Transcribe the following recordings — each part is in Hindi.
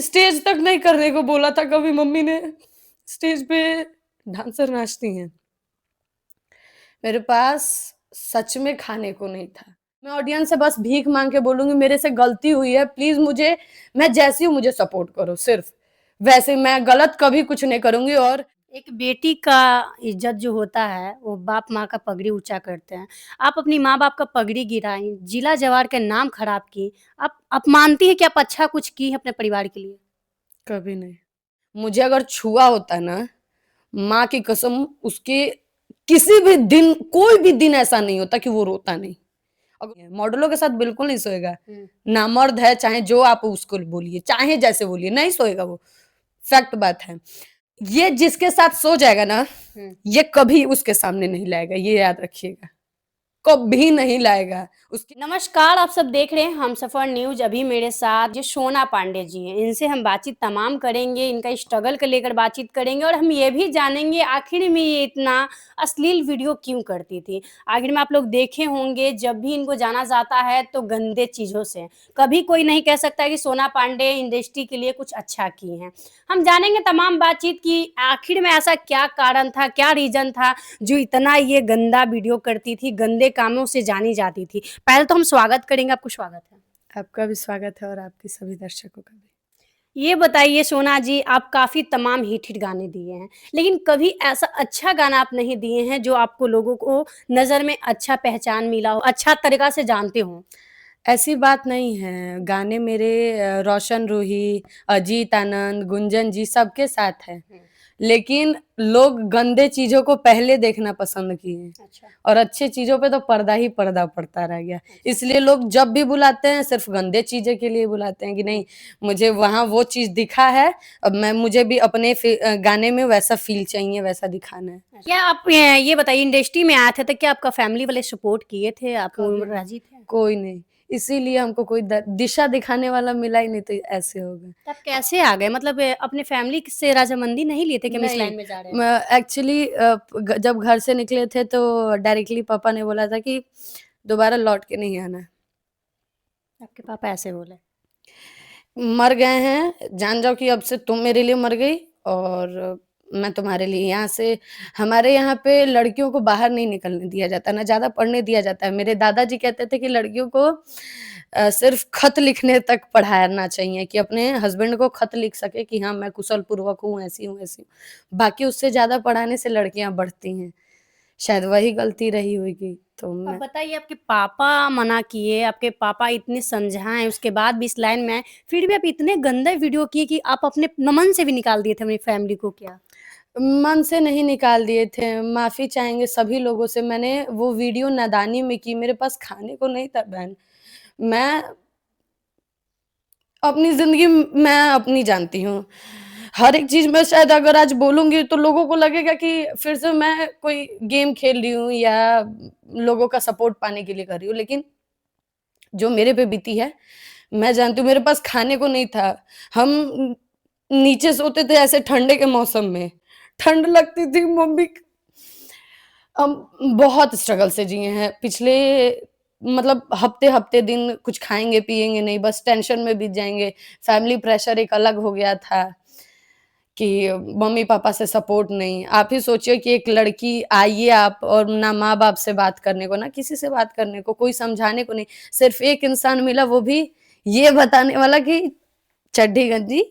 स्टेज तक नहीं करने को बोला था कभी मम्मी ने। स्टेज पे डांसर नाचती हैं। मेरे पास सच में खाने को नहीं था। मैं ऑडियंस से बस भीख माँग के बोलूँगी मेरे से गलती हुई है, प्लीज़ मुझे मैं जैसी हूँ मुझे सपोर्ट करो सिर्फ़। वैसे मैं गलत कभी कुछ नहीं करूँगी और एक बेटी का इज़्ज़त जो होता है, वो बाप-माँ का पगड़ी ऊँचा करते हैं। आप अपनी माँ-बाप का पगड़ी गिराईं, जिला जवार का नाम खराब की। आप मानती हैं कि आप अच्छा कुछ की हैं अपने परिवार के लिए? कभी नहीं। मुझे अगर छुआ होता ना, माँ की कसम उसके किसी भी दिन कोई भी दिन ऐसा नहीं होता कि वो रोता नहीं। मॉडलों के साथ बिल्कुल नहीं सोएगा। हुँ। नामर्द है चाहे जो आप उसको बोलिए, चाहे जैसे बोलिए, नहीं सोएगा वो। फैक्ट बात है। ये जिसके साथ सो जाएगा ना, हुँ। ये कभी उसके सामने नहीं लाएगा, ये याद रखिएगा। कभी नहीं लाएगा। उसकी नमस्कार, आप सब देख रहे हैं हमसफ़र न्यूज़। अभी मेरे साथ जो सोना पांडे जी हैं, इनसे हम बातचीत तमाम करेंगे, इनका स्ट्रगल को लेकर बातचीत करेंगे और हम ये भी जानेंगे आखिर में ये इतना अश्लील वीडियो क्यों करती थी। आखिर में आप लोग देखे होंगे जब भी इनको जाना जाता है तो गंदे चीज़ों से। कभी कोई नहीं कह सकता कि सोना पांडे इंडस्ट्री के लिए कुछ अच्छा की हैं। हम जानेंगे तमाम बातचीत कि आखिर में ऐसा क्या कारण था, क्या रीज़न था जो इतना ये गंदा वीडियो करती थी, गंदे कामों से जानी जाती थी। पहले तो हम स्वागत करेंगे, आपको स्वागत है। आपका भी स्वागत है और आपके सभी दर्शकों का भी। ये बताइए सोना जी, आप काफ़ी तमाम हिट-हिट गाने दिए हैं, लेकिन कभी ऐसा अच्छा गाना आप नहीं दिए हैं जो आपको लोगों को नज़र में अच्छा पहचान मिला हो, अच्छा तरीक़ा से जानते हों? ऐसी बात नहीं है, गाने मेरे रोशन रूही, अजीत आनंद, गुंजन जी सबके साथ हैं। हुँ। लेकिन लोग गंदे चीज़ों को पहले देखना पसंद किए अच्छा। और अच्छी चीज़ों पे तो पर्दा ही पर्दा पड़ता रह गया। अच्छा। इसलिए लोग जब भी बुलाते हैं सिर्फ़ गंदे चीज़ें के लिए बुलाते हैं कि हुँ। नहीं मुझे वहाँ वो चीज़ दिखा है, अब मुझे भी अपने गाने में वैसा फ़ील चाहिए, वैसा दिखाना है। क्या आप ये बताइए इंडस्ट्री में आए थे तो क्या आपका फैमिली वाले सपोर्ट किए थे? आप कभी नहीं, राज़ी थे? कोई नहीं। इसीलिए हमको कोई दिशा दिखाने वाला मिला ही नहीं तो ऐसे हो गए। तब कैसे आ गए? मतलब अपने फैमिली से रज़ामंदी नहीं लिए थे कि हम इस नहीं, लाइन में जा रहे हैं? मैं एक्चुअली जब घर से निकले थे तो डायरेक्टली पापा ने बोला था कि दोबारा लौट के नहीं आना। आपके पापा ऐसे बोले? मर गए हैं, जान जाओ कि अब से तुम मेरे लिए मर गई और मैं तुम्हारे लिए यहाँ से हमारे यहाँ पे लड़कियों को बाहर नहीं निकलने दिया जाता, ना ज़्यादा पढ़ने दिया जाता है। मेरे दादाजी कहते थे कि लड़कियों को सिर्फ़ खत लिखने तक पढ़ाना चाहिए कि अपने हस्बैंड को खत लिख सके कि हाँ, मैं कुशल-पूर्वक हूँ, ऐसी हूँ, ऐसी हूँ। बाकी उससे ज़्यादा पढ़ाने से लड़कियाँ बढ़ती हैं। शायद वही गलती रही होगी, तो अब मैं बताइए आपके पापा मना किए, आपके पापा इतने समझाएँ, उसके बाद भी इस लाइन में आए, फिर भी आप इतने गंदे वीडियो किए कि आप अपने मन से भी निकाल दिए थे अपनी फैमिली को क्या? मन से नहीं निकाल दिए थे, माफ़ी चाहेंगे सभी लोगों से। मैंने वो वीडियो नादानी में की, मेरे पास खाने को नहीं था बहन। मैं अपनी ज़िंदगी मैं अपनी जानती हूँ। हर एक चीज़ में शायद अगर आज बोलूँगी तो लोगों को लगेगा कि फिर से मैं कोई गेम खेल रही हूँ या लोगों का सपोर्ट पाने के लिए कर रही हूँ। लेकिन जो मेरे पे बीती है, मैं जानती हूँ मेरे पास खाने को नहीं था। हम नीचे सोते थे ऐसे ठंडे के मौसम में। ठंड लगती थी मम्मी हम बहुत स्ट्रगल से जिए हैं। पिछले मतलब हफ्ते-हफ्ते दिन कुछ खाएँगे, पिएँगे नहीं, बस टेंशन में बीत जाएँगे। फैमिली प्रेशर एक अलग हो गया था कि मम्मी-पापा से सपोर्ट नहीं। आप ही सोचिए कि एक लड़की आइए आप और ना माँ-बाप से बात करने को, ना किसी से बात करने को, कोई समझाने को नहीं। सिर्फ़ एक इंसान मिला वो भी ये बताने वाला कि चड्डी गंजी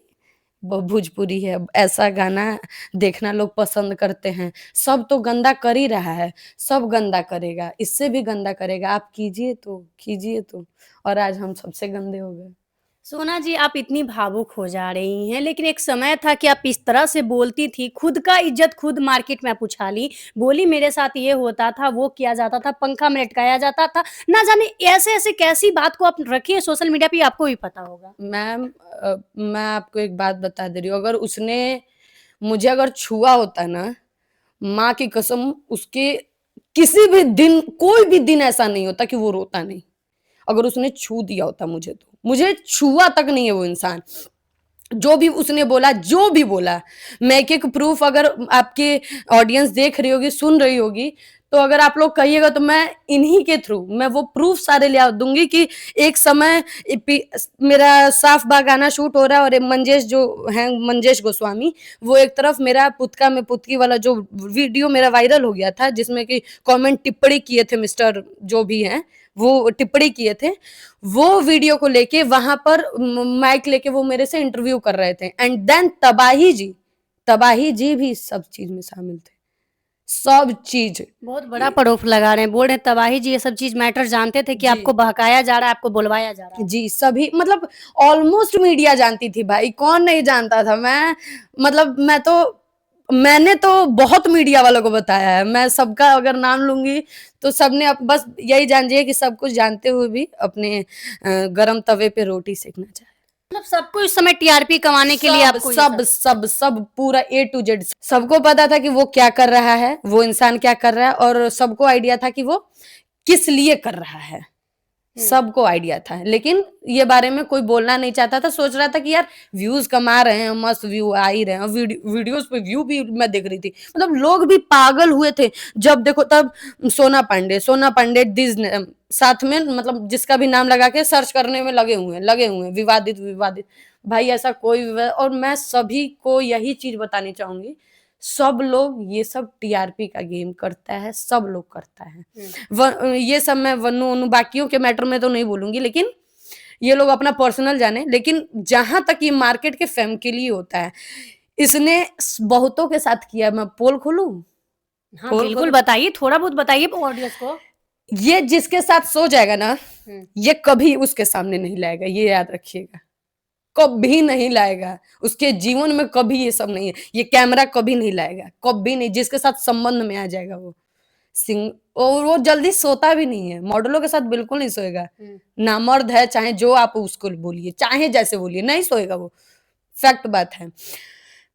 भोजपुरी है। ऐसा गाना देखना लोग पसंद करते हैं। सब तो गंदा कर ही रहा है, सब गंदा करेगा, इससे भी गंदा करेगा। आप कीजिए तो और आज हम सबसे गंदे हो गए। सोना जी, आप इतनी भावुक हो जा रही हैं, लेकिन एक समय था कि आप इस तरह से बोलती थी, खुद का इज़्ज़त खुद मार्केट में आप उछाली, बोली मेरे साथ ये होता था, वो किया जाता था, पंखा में लटकाया जाता था। ना जाने ऐसे-ऐसे कैसी बात को आप रखी है सोशल मीडिया पे, ये आपको भी पता होगा। मैम मैं आपको एक बात बता दे रही हूँ, अगर उसने मुझे अगर छुआ होता ना, माँ की कसम उसके किसी भी दिन कोई भी दिन ऐसा नहीं होता कि वो रोता नहीं। अगर उसने छू दिया होता मुझे तो। मुझे छुआ तक नहीं है वो इंसान। जो भी उसने बोला, जो भी बोला, मैं एक-एक प्रूफ़ अगर आपकी ऑडियंस देख रही होगी, सुन रही होगी, तो अगर आप लोग कहिएगा तो मैं इन्हीं के थ्रू मैं वो प्रूफ सारे ले दूंगी कि एक समय मेरा साफ बा गाना शूट हो रहा है और मंजेश जो है मंजेश गोस्वामी वो एक तरफ मेरा पुतका में पुतकी वाला जो वीडियो मेरा वायरल हो गया था जिसमें कि कमेंट टिप्पणी किए थे मिस्टर जो भी हैं वो टिप्पणी किए थे वो वीडियो को लेके वहां पर माइक लेके वो मेरे से इंटरव्यू कर रहे थे एंड देन तबाही जी भी सब चीज में शामिल थे सब चीज बहुत बड़ा पड़ोफ लगा रहे हैं, बोल रहे हैं तबाही जी ये सब चीज मैटर जानते थे कि जी आपको बहकाया जा रहा है, आपको बुलवाया जा रहा है। जी सभी मतलब ऑलमोस्ट मीडिया जानती थी भाई कौन नहीं जानता था मैं मतलब मैंने तो बहुत मीडिया वालों को बताया है मैं सबका अगर नाम लूंगी तो सबने बस यही जान जाइए कि सब कुछ जानते हुए भी अपने गरम तवे पे रोटी सेकना चाहे मतलब सबको इस समय टीआरपी कमाने के लिए सब आपको ये सब सब सब पूरा A to Z सबको पता था कि वो क्या कर रहा है वो इंसान क्या कर रहा है और सबको आइडिया था कि वो किस लिए कर रहा है सबको आइडिया था लेकिन ये बारे में कोई बोलना नहीं चाहता था सोच रहा था कि यार व्यूज कमा रहे हैं मस्त व्यू आ ही रहे हैं वीडियोस पे व्यू भी मैं देख रही थी मतलब लोग भी पागल हुए थे जब देखो तब सोना पांडे दिस साथ में मतलब जिसका भी नाम लगा के सर्च करने में लगे हुए हैं विवादित विवादित भाई ऐसा कोई और मैं सभी को यही चीज बतानी चाहूंगी सब लोग ये सब टीआरपी का गेम करता है सब लोग करता है ये सब मैं वन्नू बाकियों के मैटर में तो नहीं बोलूंगी लेकिन ये लोग अपना पर्सनल जाने लेकिन जहां तक ये मार्केट के फेम के लिए होता है इसने बहुतों के साथ किया मैं पोल खोलूं हाँ बिल्कुल बताइए थोड़ा बहुत बताइए ऑडियंस को। ये जिसके साथ सो जाएगा ना ये कभी उसके सामने नहीं लाएगा ये याद रखिएगा कभी नहीं लाएगा उसके जीवन में कभी ये सब नहीं है ये कैमरा कभी नहीं लाएगा कभी नहीं जिसके साथ संबंध में आ जाएगा वो सिंग और वो जल्दी सोता भी नहीं है मॉडलों के साथ बिल्कुल नहीं सोएगा ना मर्द है चाहे जो आप उसको बोलिए चाहे जैसे बोलिए नहीं सोएगा वो फैक्ट बात है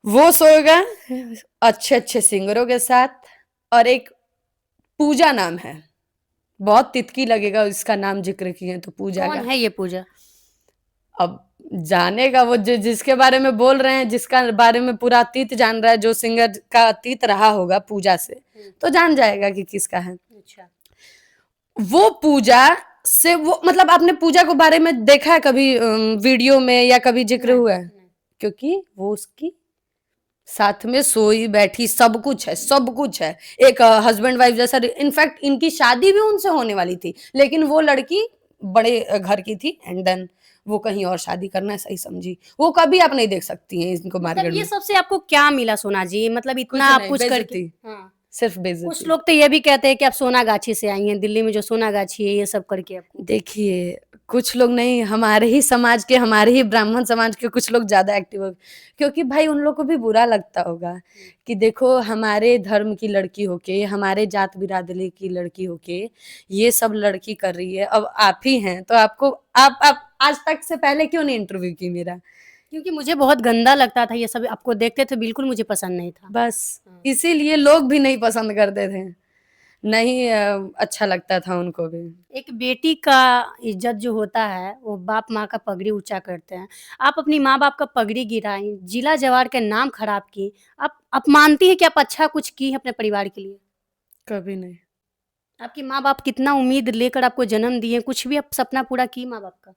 वो सोएगा अच्छे अच्छे सिंगरों के साथ और एक पूजा नाम है बहुत तितकी लगेगा इसका नाम जिक्र किए तो पूजा कौन है ये पूजा अब जानेगा वो जिसके बारे में बोल रहे हैं जिसका बारे में पूरा अतीत जान रहा है जो सिंगर का अतीत रहा होगा पूजा से तो जान जाएगा कि किसका है अच्छा वो पूजा से वो मतलब आपने पूजा के बारे में देखा है कभी वीडियो में या कभी जिक्र हुआ है क्योंकि वो उसकी साथ में सोई बैठी सब कुछ है एक हस्बैंड वाइफ जैसा इनफैक्ट इनकी शादी भी उनसे होने वाली थी लेकिन वो लड़की बड़े घर की थी एंड देन वो कहीं और शादी करना सही समझी वो कभी आप नहीं देख सकती हैं इनको मार्केट मतलब ये में सबसे आपको क्या मिला सोना जी मतलब इतना आप कुछ करके हाँ सिर्फ कुछ बेइज्जती लोग तो ये भी कहते हैं कि आप सोनागाछी से आई हैं दिल्ली में जो सोनागाछी है ये सब करके आपको देखिए कुछ लोग नहीं हमारे ही समाज के हमारे ही ब्राह्मण समाज के कुछ लोग ज्यादा एक्टिव हो क्योंकि भाई उन लोग को भी बुरा लगता होगा कि देखो हमारे धर्म की लड़की होके हमारे जात बिरादरी की लड़की होके ये सब लड़की कर रही है अब आप ही हैं तो आपको आप आज तक से पहले क्यों नहीं इंटरव्यू की मेरा क्योंकि मुझे बहुत गंदा लगता था ये सब आपको देखते थे बिल्कुल मुझे पसंद नहीं था बस इसीलिए लोग भी नहीं पसंद करते थे नहीं अच्छा लगता था उनको भी एक बेटी का इज्जत जो होता है वो बाप माँ का पगड़ी ऊंचा करते हैं आप अपनी माँ बाप का पगड़ी गिराई जिला जवार के नाम खराब की आप मानती है कि आप अच्छा कुछ की है अपने परिवार के लिए कभी नहीं आपकी माँ बाप कितना उम्मीद लेकर आपको जन्म दिए कुछ भी आप सपना पूरा की माँ बाप का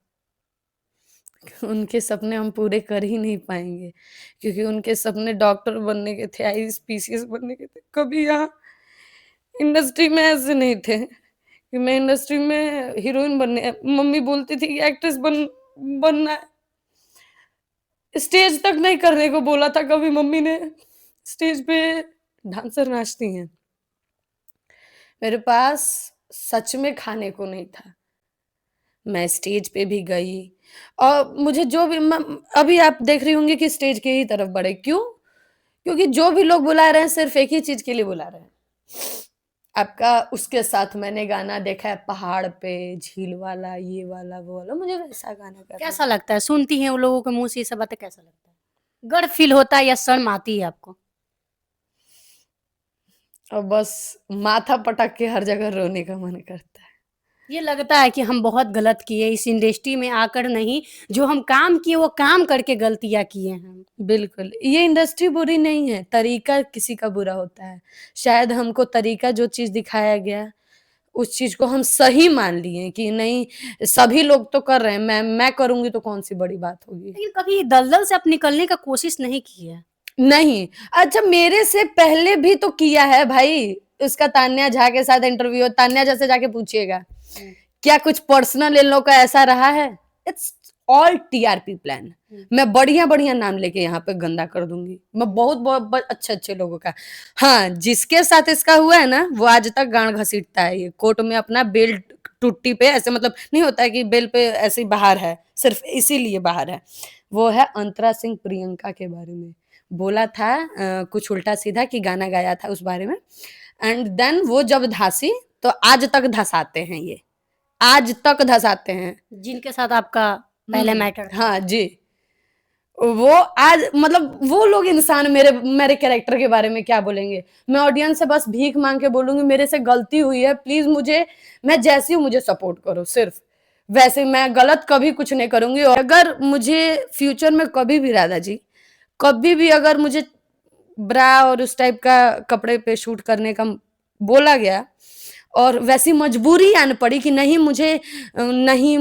उनके सपने हम पूरे कर ही नहीं पाएंगे क्योंकि उनके सपने डॉक्टर बनने के थे IAS PCS बनने के थे कभी यहाँ इंडस्ट्री में ऐसे नहीं थे कि मैं इंडस्ट्री में हीरोइन बनने मम्मी बोलती थी कि एक्ट्रेस बनना है स्टेज तक नहीं करने को बोला था कभी मम्मी ने स्टेज पे डांसर नाचती हैं मेरे पास सच में खाने को नहीं था मैं स्टेज पे भी गई और मुझे जो भी अभी आप देख रही होंगी कि स्टेज के ही तरफ बढ़े क्यों क्योंकि जो भी लोग बुला रहे हैं सिर्फ एक ही चीज के लिए बुला रहे हैं आपका उसके साथ मैंने गाना देखा है पहाड़ पे झील वाला ये वाला वो वाला मुझे वैसा गाना करना कैसा लगता है सुनती हैं उन लोगों के मुंह से ये सब बातें कैसा लगता है गर्व फील होता है या शर्म आती है आपको और बस माथा पटक के हर जगह रोने का मन करता है ये लगता है कि हम बहुत गलत किए इस इंडस्ट्री में आकर नहीं, जो हम काम किए वो काम करके गलतियाँ किए हैं हम। बिल्कुल, ये इंडस्ट्री बुरी नहीं है, तरीका किसी का बुरा होता है। शायद हमको तरीका जो चीज़ दिखाया गया, उस चीज़ को हम सही मान लिए कि नहीं सभी लोग तो कर रहे हैं, मैं करूँगी तो कौन-सी बड़ी बात होगी। लेकिन कभी दलदल से आप निकलने का कोशिश नहीं की है? नहीं, अच्छा मेरे से पहले भी तो किया है भाई, उसका तान्या झा के साथ इंटरव्यू तान्या झा से जाके पूछिएगा। हुँ, क्या कुछ पर्सनल इन लोग का ऐसा रहा है? It's all TRP plan. हुँ। मैं बढ़िया-बढ़िया नाम लेके यहाँ पे गंदा कर दूँगी। मैं बहुत बहुत ब अच्छे-अच्छे लोगों का। हाँ, जिसके साथ इसका हुआ है ना, वो आज तक गाँड घसीटता है ये। कोर्ट में अपना बेल टुट्टी पे ऐसे मतलब नहीं होता है कि बेल पे ऐसे ही बाहर है, सिर्फ़ इसीलिए बाहर है। वो है अंतरा सिंह प्रियंका के बारे में। बोला था कुछ उल्टा-सीधा कि गाना गाया था उस बारे में एंड देन वो जब धँसी, तो आज तक धँसाते हैं ये। आज तक धँसाते हैं। जिनके साथ आपका पहले मैटर था। हाँ जी। वो आज मतलब वो लोग इंसान मेरे मेरे कैरेक्टर के बारे में क्या बोलेंगे? मैं ऑडियंस से बस भीख माँग के बोलूँगी मेरे से गलती हुई है, प्लीज़ मुझे मैं जैसी हूँ मुझे सपोर्ट करो सिर्फ़। वैसे मैं गलत कभी कुछ नहीं करूँगी और अगर मुझे फ्यूचर में कभी भी राधा जी, कभी भी अगर मुझे ब्रा और उस टाइप का कपड़े पे शूट करने का बोला गया और वैसी मजबूरी आन पड़ी कि नहीं मुझे नहीं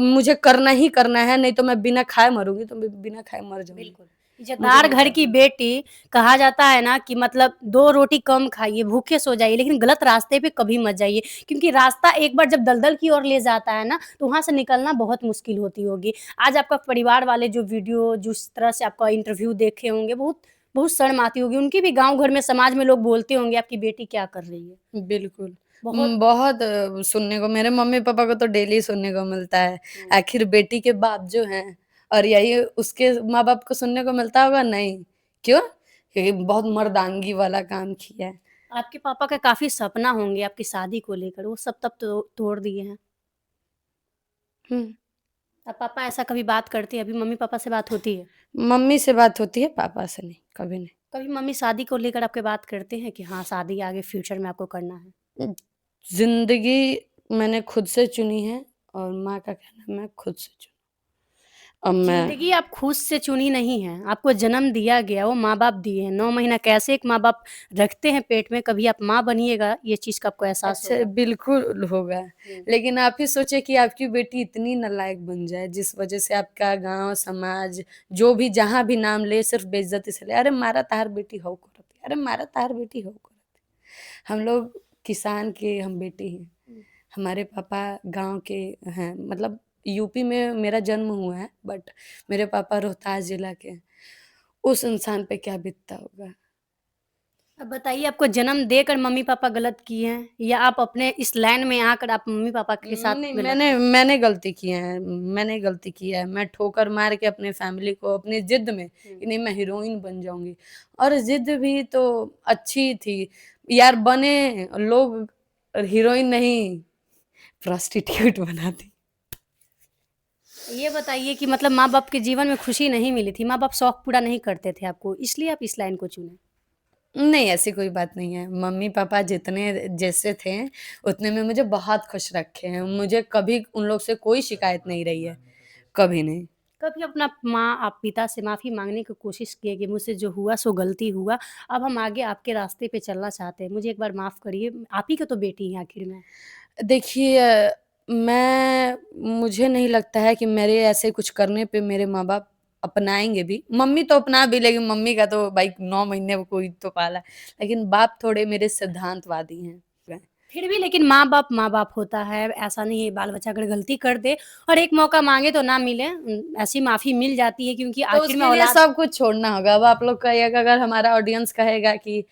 मुझे करना ही करना है, नहीं तो मैं बिना खाए मरूँगी, तो मैं बिना खाए मर जाऊँगी। बिल्कुल। मुझे इज़्ज़तदार नहीं घर की करना। बेटी कहा जाता है ना कि मतलब 2 रोटी कम खाइए, भूखे सो जाइए, लेकिन गलत रास्ते पे कभी मत जाइए। क्योंकि रास्ता एक बार जब दलदल की ओर ले जाता है ना, तो वहाँ से निकलना बहुत मुश्किल होती होगी। आज आपका परिवार वाले जो वीडियो जिस तरह से आपका इंटरव्यू देखे होंगे, बहुत बहुत शर्म आती होगी। उनकी भी गाँव घर में, समाज में लोग बोलते होंगे, आपकी बेटी क्या कर रही है? बिल्कुल। बहुत बहुत सुनने को मेरे मम्मी-पापा को तो डेली सुनने को मिलता है। हुँ। आखिर बेटी के बाप जो हैं और यही उसके माँ-बाप को सुनने को मिलता होगा? नहीं। क्यों? क्योंकि बहुत मर्दानगी वाला काम किया है। आपके पापा का काफ़ी सपना होंगे आपकी शादी को लेकर, वो सब तब तो तोड़ दिए हैं। हुँ। अब पापा ऐसा कभी बात करती हैं? अभी मम्मी-पापा से बात होती है? मम्मी से बात होती है, पापा से नहीं, कभी नहीं। कभी मम्मी शादी को लेकर आपके बात करते हैं कि हाँ, शादी आगे फ्यूचर में आपको करना है? ज़िंदगी मैंने खुद से चुनी है और माँ का कहना मैं खुद से चुनी। अब मैं ज़िंदगी आप खुद से चुनी नहीं है, आपको जन्म दिया गया, वो माँ-बाप दिए हैं। 9 महीना कैसे एक माँ-बाप रखते हैं पेट में, कभी आप माँ बनिएगा, ये चीज़ का आपको एहसास अच्छा होगा। बिल्कुल होगा। हुँ। लेकिन आप ही सोचिए कि आपकी बेटी इतनी नालायक बन जाए, जिस वज़ह से आपका गाँव, समाज जो भी जहाँ भी नाम ले सिर्फ़ बेइज़्ज़ती से ले, "अरे! मारा ताहार बेटी हौ करत, अरे! मारा ताहार बेटी हौ करत।" हम लोग किसान के हम बेटे हैं। हुँ। हमारे पापा गाँव के हैं, मतलब यूपी में मेरा जन्म हुआ है, बट मेरे पापा रोहतास जिला के हैं। उस इंसान पे क्या बीतता होगा? अब बताइए आपको जन्म देकर मम्मी-पापा गलत किए हैं या आप अपने इस लाइन में आकर आप मम्मी-पापा के साथ नहीं, गलत मैंने मैंने गलती किया है मैंने गलती किया है। मैं ठोकर मार के अपनी फैमिली को अपनी ज़िद में हुँ। कि नहीं मैं हीरोइन बन जाऊँगी और ज़िद भी तो अच्छी थी। यार बने लोग हीरोइन नहीं प्रोस्टिट्यूट बना दी। ये बताइए कि मतलब माँ-बाप के जीवन में खुशी नहीं मिली थी, माँ-बाप शौक पूरा नहीं करते थे आपको, इसलिए आप इस लाइन को चुने? नहीं, ऐसी कोई बात नहीं है। मम्मी-पापा जितने जैसे थे, उतने में मुझे बहुत खुश रखे हैं। मुझे कभी उन लोग से कोई शिकायत नहीं रही है, कभी नहीं। कभी अपना माँ आप पिता से माफ़ी माँगने की कोशिश किए कि मुझसे जो हुआ सो गलती हुआ, अब हम आगे आपके रास्ते पे चलना चाहते हैं, मुझे एक बार माफ़ करिए, आप ही की तो बेटी हैं आखिर में। देखिए मुझे नहीं लगता है कि मेरे ऐसे कुछ करने पे मेरे माँ-बाप अपनाएँगे भी। मम्मी तो अपना भी लेगी, मम्मी का तो भाई 9 महीने में कोई तो पाला है। लेकिन बाप थोड़े मेरे सिद्धांतवादी हैं। फिर भी लेकिन माँ-बाप माँ-बाप होता है, ऐसा नहीं है बाल-बच्चा अगर गलती कर दे और एक मौका माँगे तो ना मिले ऐसी माफ़ी मिल जाती है क्योंकि तो आखिर में उसके लिए औलाद सब कुछ छोड़ना होगा। अब आप लोग कहिएगा अगर हमारा ऑडियंस कहेगा कि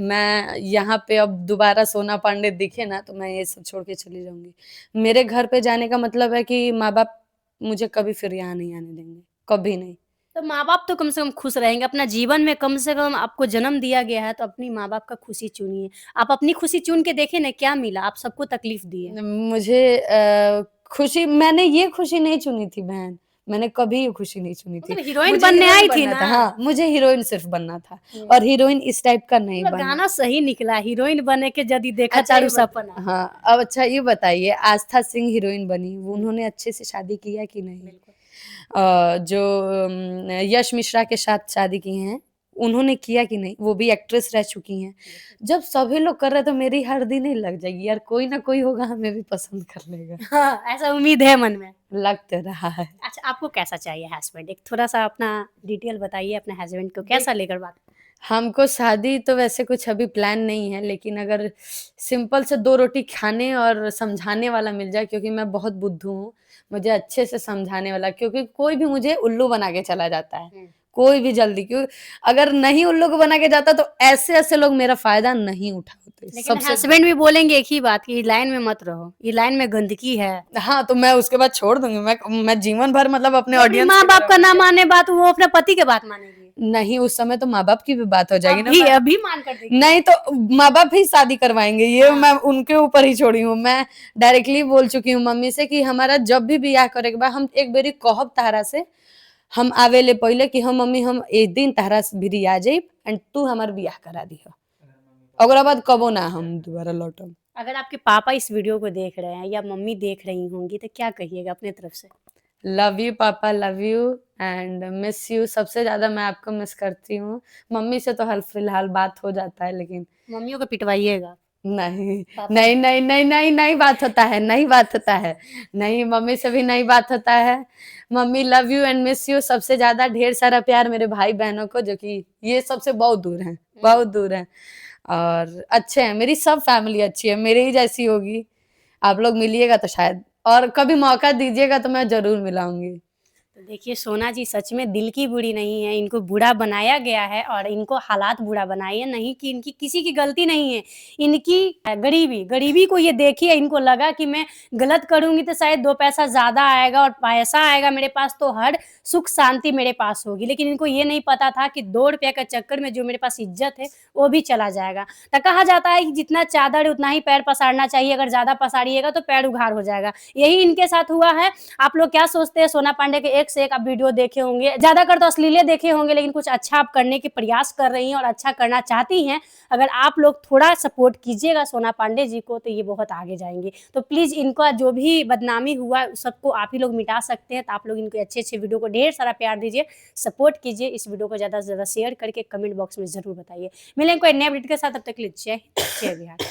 मैं यहाँ पे अब दोबारा सोना पांडे दिखे ना, तो मैं ये सब छोड़ के चली जाऊँगी। मेरे घर पे जाने का मतलब है कि माँ-बाप मुझे कभी फिर यहाँ नहीं आने देंगे, कभी नहीं। तो माँ-बाप तो कम से कम खुश रहेंगे, अपना जीवन में कम से कम आपको जन्म दिया गया है तो अपनी माँ-बाप का खुशी चुनिए। आप अपनी खुशी चुन के देखिए ना क्या मिला, आप सबको तकलीफ़ दिए। मुझे खुशी मैंने ये खुशी नहीं चुनी थी बहन, मैंने कभी ये खुशी नहीं चुनी थी। मतलब हीरोइन मुझे बनने हीरोइन आई थी बनना था, ना? हाँ, मुझे हीरोइन सिर्फ़ बनना था हुँ। और हीरोइन इस टाइप का नहीं मतलब बना। गाना सही निकला, हीरोइन बने के जदी देखा अच्छा ये तारू बत सपना। हाँ, अब अच्छा ये बताइए आस्था सिंह हीरोइन बनी, वो हुँ, उन्होंने अच्छे से शादी किया कि नहीं? बिल्कुल। जो यश मिश्रा के साथ शादी की हैं, उन्होंने किया कि नहीं? वो भी एक्ट्रेस रह चुकी हैं। बिल्कुल। जब सभी लोग कर रहे हैं तो मेरी हरदी नहीं लग जाएगी यार, कोई ना कोई होगा हमें भी पसंद कर लेगा। हाँ, ऐसा उम्मीद है मन में। लग तो रहा है। अच्छा, आपको कैसा चाहिए हस्बैंड? एक थोड़ा-सा अपना डिटेल बताइए अपने हस्बैंड को देख कैसा लेकर बात हमको शादी तो वैसे कुछ अभी प्लान नहीं है, लेकिन अगर सिंपल से 2 रोटी खाने और समझाने वाला मिल जाए क्योंकि मैं बहुत बुद्धू हूँ, मुझे अच्छे से समझाने वाला क्योंकि कोई भी मुझे उल्लू बना के चला जाता है, हुँ। कोई भी जल्दी क्यों अगर नहीं उल्लू को बना के जाता तो ऐसे-ऐसे लोग मेरा फ़ायदा नहीं उठाते, लेकिन सबसे हस्बैंड भी बोलेंगे एक ही बात कि लाइन में मत रहो, ये लाइन में गंदगी है। हाँ, तो मैं उसके बाद छोड़ दूँगी, मैं जीवन भर मतलब अपने वो अपनी ऑडियंस की माँ-बाप तरह का ना बन के माने बात, वो अपने पति के बात मानेगी। नहीं, उस समय तो माँ-बाप की भी बात हो जाएगी ना, मैं अभी मान कर देखिए। नहीं तो माँ-बाप ही शादी करवाएँगे, ये हाँ। मैं उनके ऊपर ही छोड़ी हूँ। मैं डायरेक्टली बोल चुकी हूँ मम्मी से कि हमारा जब भी बियाह करे के बा हम एक बेरी कहब तहरा से, हम आवेले पहिले कि हम मम्मी हम ए दिन तहरा भिरी आ जाइब एंड तू हमार बियाह करा दिह। ओकरा बाद कबो ना हम दोबारा लौटब। अगर आपके पापा इस वीडियो को देख रहे हैं या मम्मी देख रही होंगी तो क्या कहिएगा अपने तरफ से? लव यू पापा, love you and miss you सबसे ज़्यादा मैं आपको मिस करती हूँ। मम्मी से तो हाल फिलहाल बात हो जाता है लेकिन मम्मियों को पिटवाइएगा। नहीं, पापा नहीं, नहीं, नहीं, नहीं, नहीं बात होता है, नहीं बात होता है। नहीं, मम्मी से भी नहीं बात होता है। Mummy love you and miss you सबसे ज़्यादा ढेर सारा प्यार मेरे भाई-बहनों को जो कि ये सबसे बहुत दूर हैं, हुँ। बहुत दूर हैं और अच्छे हैं, मेरी सब फैमिली अच्छी है, मेरे ही जैसी होगी। आप लोग मिलिएगा तो शायद और कभी मौका दीजिएगा तो मैं ज़रूर मिलाऊँगी। तो देखिए सोना जी सच में दिल की बुरी नहीं है, इनको बूढ़ा बनाया गया है और इनको हालात बूढ़ा बनाए हैं, नहीं कि इनकी किसी की गलती नहीं है। इनकी गरीबी को ये देखिए इनको लगा कि मैं गलत करूँगी तो शायद 2 पैसा ज़्यादा आएगा और पैसा आएगा मेरे पास तो हर सुख शांति मेरे पास होगी। लेकिन इनको ये नहीं पता था कि 2 रुपए के चक्कर में जो मेरे पास इज़्ज़त है, वो भी चला जाएगा। तो कहा जाता है कि जितना चादर है उतना ही पैर पसारना चाहिए, अगर ज़्यादा पसारिएगा तो पैर उघार हो जाएगा। यही इनके साथ हुआ है। आप लोग क्या सोचते हैं सोना पांडे के एक से एक आप वीडियो देखे होंगे, ज़्यादातर तो अश्लीले देखे होंगे लेकिन कुछ अच्छा आप करने के प्रयास कर रही हैं और अच्छा करना चाहती हैं। अगर आप लोग थोड़ा सपोर्ट कीजिएगा सोना पांडे जी को तो ये बहुत आगे जाएँगे। तो प्लीज़ इनका जो भी बदनामी हुआ सबको आप ही लोग मिटा सकते हैं, तो आप लोग इनके अच्छे-अच्छे वीडियो को ढेर सारा प्यार दीजिए, सपोर्ट कीजिए। इस वीडियो को ज़्यादा से ज़्यादा शेयर करके कमेंट बॉक्स में ज़रूर बताइए। मिलेंगे कोई नए अपडेट के साथ, तब तक के लिए जय हिंद, जय बिहार।